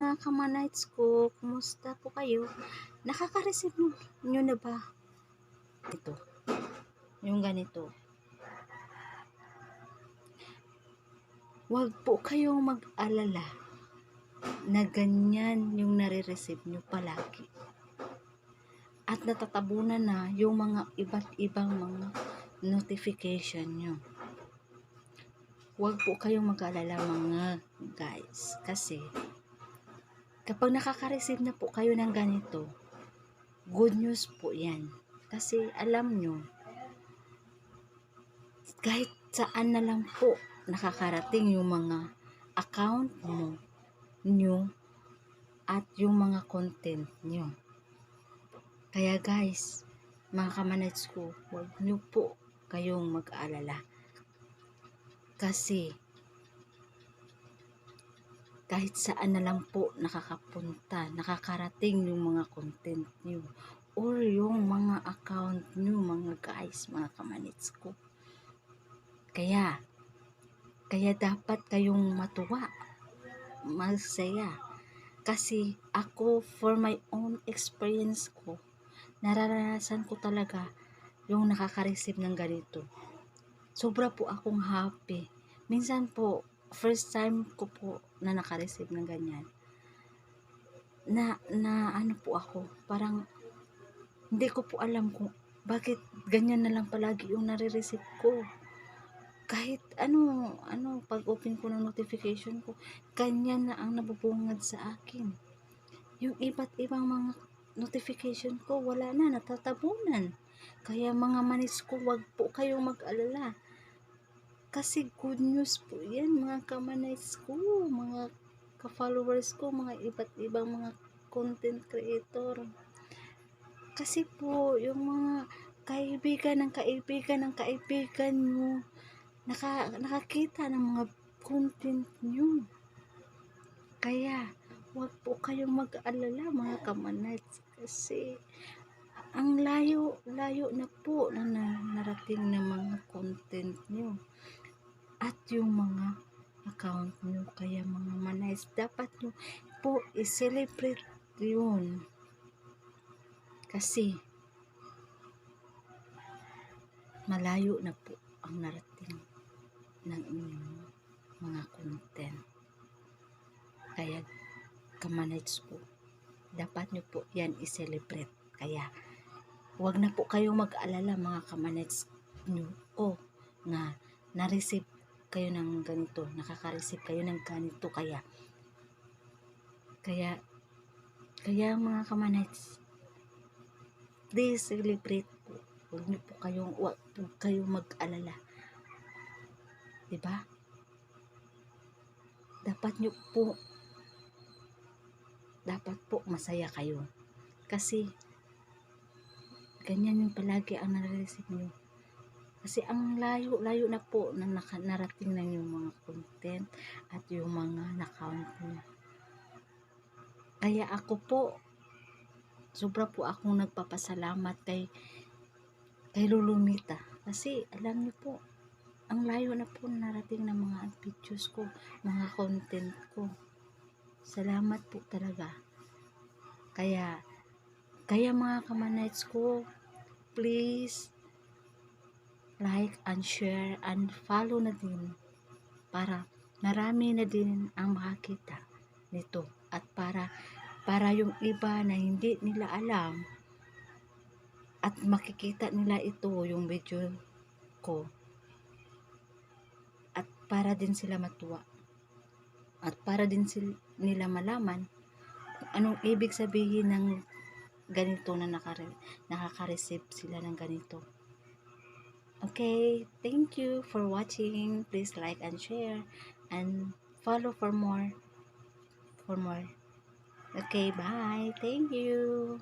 Mga kamanites ko, kumusta po kayo? Nakaka-receive nyo na ba ito? Yung ganito. Huwag po kayong mag-alala na ganyan yung nare-receive nyo palagi. At natatabunan na yung mga iba't ibang mga notification nyo. Huwag po kayong mag-alala mga guys. Kasi kapag nakaka-receive na po kayo ng ganito, good news po yan. Kasi alam nyo, kahit saan na lang po nakakarating yung mga account nyo at yung mga content nyo. Kaya guys, mga kamanites ko, huwag nyo po kayong mag-aalala. Kasi kahit saan na lang po nakakarating yung mga content nyo or yung mga account nyo, mga guys, mga kamanites ko. Kaya dapat kayong matuwa, masaya. Kasi ako, for my own experience ko, nararanasan ko talaga yung nakaka-receive ng ganito. Sobra po akong happy. Minsan po, first time ko po na naka-receive ng ganyan. Na ano po ako, parang hindi ko po alam kung bakit ganyan na lang palagi yung nare-receive ko. Kahit pag open ko ng notification ko, ganyan na ang nabubungad sa akin. Yung iba't ibang mga notification ko, wala na, natatabunan. Kaya mga manis ko, wag po kayong mag-alala. Kasi good news po yan, mga kamanites ko, mga ka-followers ko, mga iba't ibang mga content creator. Kasi po, yung mga kaibigan ng kaibigan mo, nakakita ng mga content nyo. Kaya, huwag po kayong mag-alala mga kamanites. Kasi, ang layo na po na narating ng mga content nyo. At yung mga account nyo. Kaya mga manites, dapat nyo po i-celebrate yun. Kasi, malayo na po ang narating ng inyong mga content. Kaya kamanites ko, dapat nyo po yan i-celebrate. Kaya huwag na po kayong mag-alala mga kamanites nyo na na-receive kayo ng ganito, nakaka-receive kayo ng ganito. Kaya mga kamanites, please celebrate po. Huwag po kayong mag-alala. Diba? Dapat po masaya kayo. Kasi ganyan yung palagi ang nare-receive nyo. Kasi ang layo na po na narating na yung mga content at yung mga account nyo. Kaya ako po, sobra po akong nagpapasalamat kay Lulumita. Kasi alam niyo po, ang layo na po narating ng mga videos ko, mga content ko. Salamat po talaga. Kaya mga kamanites ko, please like and share and follow na din para marami na din ang makakita nito at para yung iba na hindi nila alam at makikita nila ito yung video ko at para din sila matuwa at para din nila malaman kung anong ibig sabihin ng ganito na nakaka-receive sila ng ganito. Okay, thank you for watching. Please like and share and follow for more. Okay, bye. Thank you.